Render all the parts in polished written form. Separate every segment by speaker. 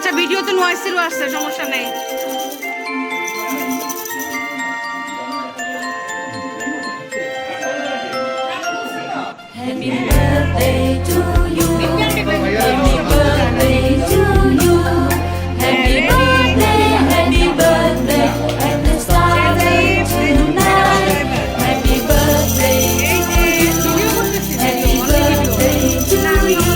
Speaker 1: আচ্ছা ভিডিওতে নয়েসেরও আসছে, সমস্যা নেই।
Speaker 2: Happy birthday to you. Happy birthday to you. Happy birthday, happy birthday, and the stars tonight. Happy birthday to you. Happy birthday to you.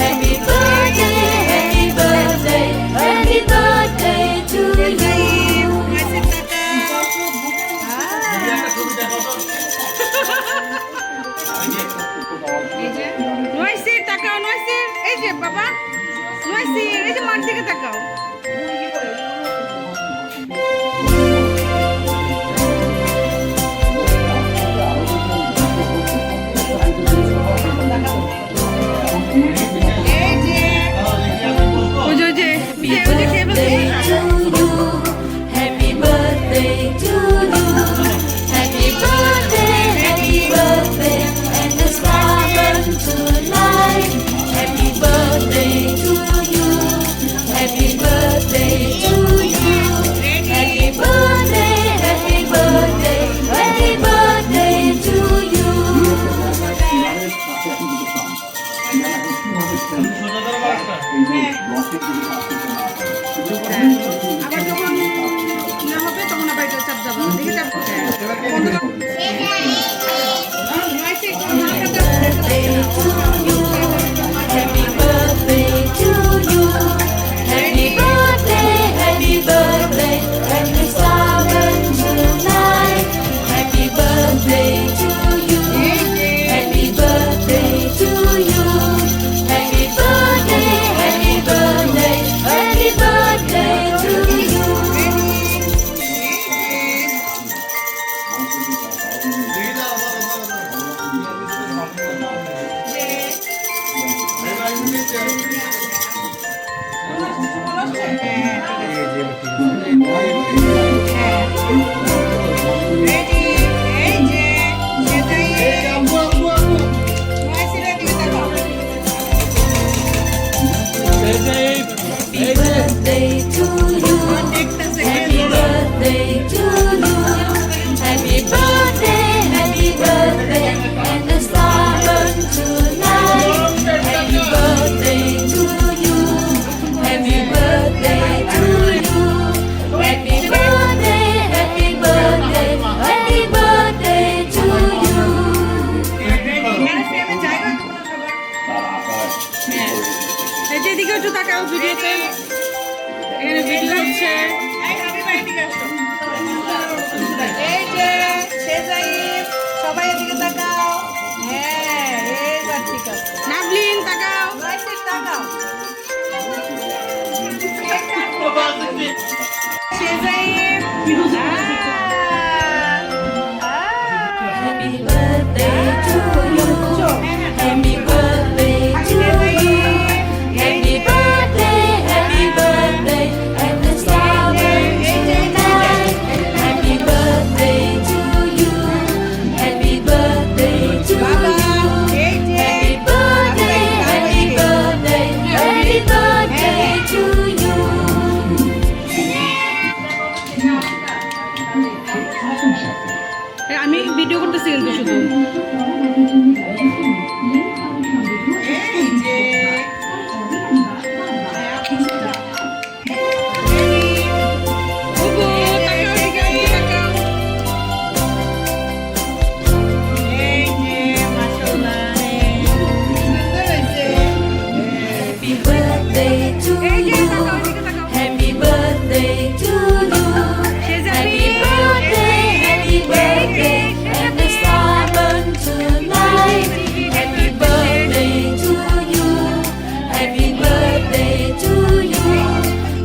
Speaker 2: Happy birthday, happy birthday, happy birthday to you.
Speaker 1: নয়েসের তাকাও, নয়েসের এই যে বাবা, নয়েসের এই যে মার দিকে তাকাও। এই যে ওই যে
Speaker 2: Happy birthday to you. Happy birthday, happy birthday, and the star burn tonight. Happy birthday to you. Happy birthday to you. Happy birthday, happy birthday, happy birthday to you.
Speaker 1: আবার যখন ইয়ে হবে তখন আবার এটা চাপ যাবে, দেখে চাপ করতে
Speaker 2: Happy birthday to you. Happy birthday, happy birthday, and the star burn tonight. Happy birthday to you. Happy birthday to you. Happy birthday, happy birthday, happy birthday to you. Happy birthday to you. Happy birthday to you. Happy birthday, and the star burn tonight. Happy birthday to you. Happy birthday to you. Happy birthday, happy birthday, happy birthday to you.
Speaker 1: এই যে এদিকে একটু তাকাও ভিডিওতে, এখানে video হচ্ছে। এই যে শেজাইব, সবাই এদিকে তাকাও। হ্যাঁ এইবার ঠিক আছে। নাবলিন তাকাও, নয়েসের তাকাও। শেজাইব
Speaker 2: Happy birthday to you. Happy birthday to you. Happy birthday, happy birthday, and the star burn tonight. Happy birthday to you. Happy birthday to you. Happy birthday, happy birthday, happy birthday to you.
Speaker 1: আমি video করতেছি কিন্তু শুধু।
Speaker 2: Happy birthday to you. Happy birthday to you. Happy birthday, and the star burn tonight. Happy birthday to you. Happy birthday to you.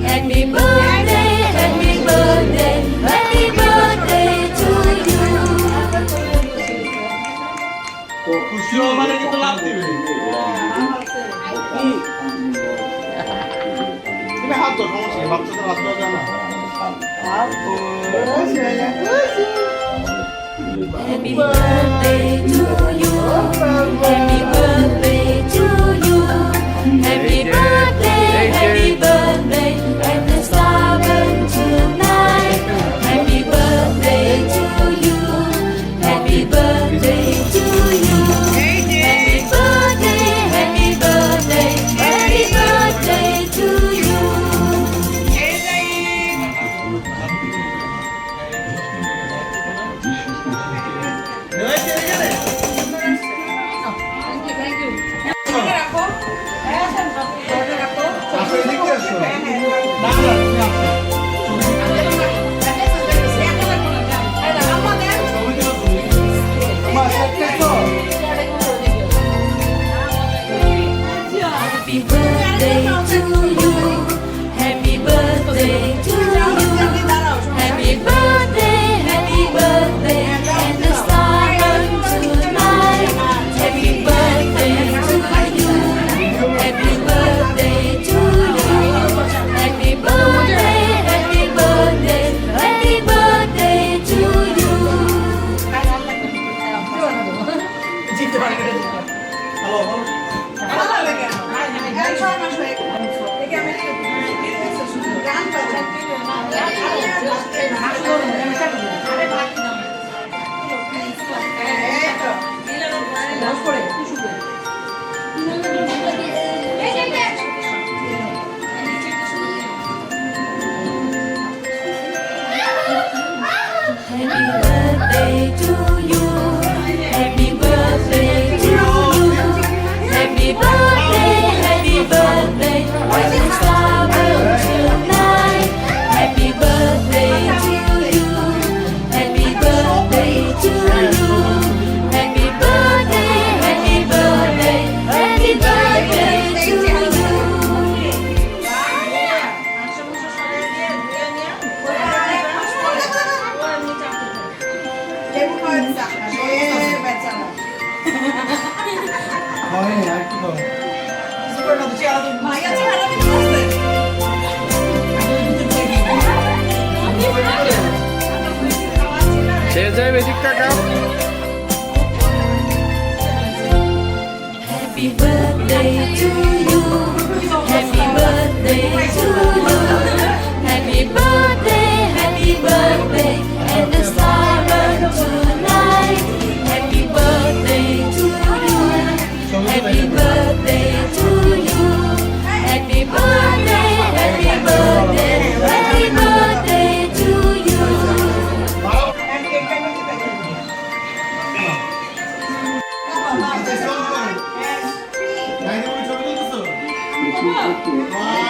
Speaker 2: Happy birthday, happy birthday, happy birthday to you.
Speaker 3: খুশি মানে কিন্তু লাভ দিবে তুমি হাত ধর সমস্যা নেই বাচ্চাদের হাত ধরা যায় না
Speaker 2: Happy birthday to you. Happy birthday to you. Happy birthday, happy birthday.
Speaker 1: ভালো লাগবে কেন? এই 6 মাস হয়ে গেল। দেখি আমি গান বাজাই। এই তো। দশ করে, খুশি করে।
Speaker 2: Happy birthday to you. Happy birthday to you. Happy birthday, happy birthday. When the star burns tonight. Happy birthday to you. Happy birthday to you. Happy birthday, happy birthday. Happy birthday to you.
Speaker 1: লেবু খাওয়াচ্ছা। বেচারা।
Speaker 3: হয়নি, আর কি করবো?
Speaker 1: ভাইয়া চেহারা দেখতে আছে?
Speaker 2: Happy birthday to you. Happy birthday to you. Happy birthday, happy birthday. And the star burn tonight. Happy birthday to you. Happy birthday to you. Happy birthday, happy birthday. Happy birthday to you.
Speaker 3: ডাইনি ছবি তুলতেছো? 1, 2, 3।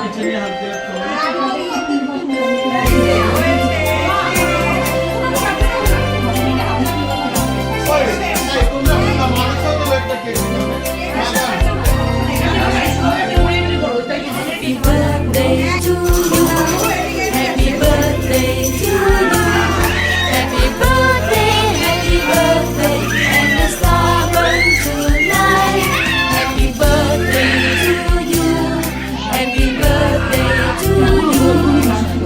Speaker 3: পিছনে হাত দিয়ে
Speaker 2: Happy birthday to you. Happy birthday to you. Happy birthday, happy birthday. And the star burns tonight. Happy birthday to you. Happy birthday to you.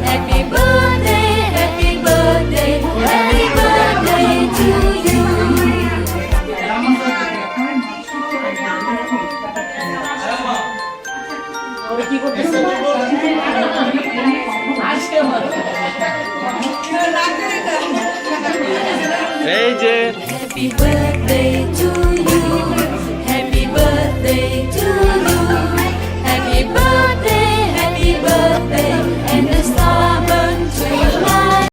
Speaker 2: Happy birthday, happy birthday. Happy birthday to you.
Speaker 3: এই যে
Speaker 2: Happy birthday to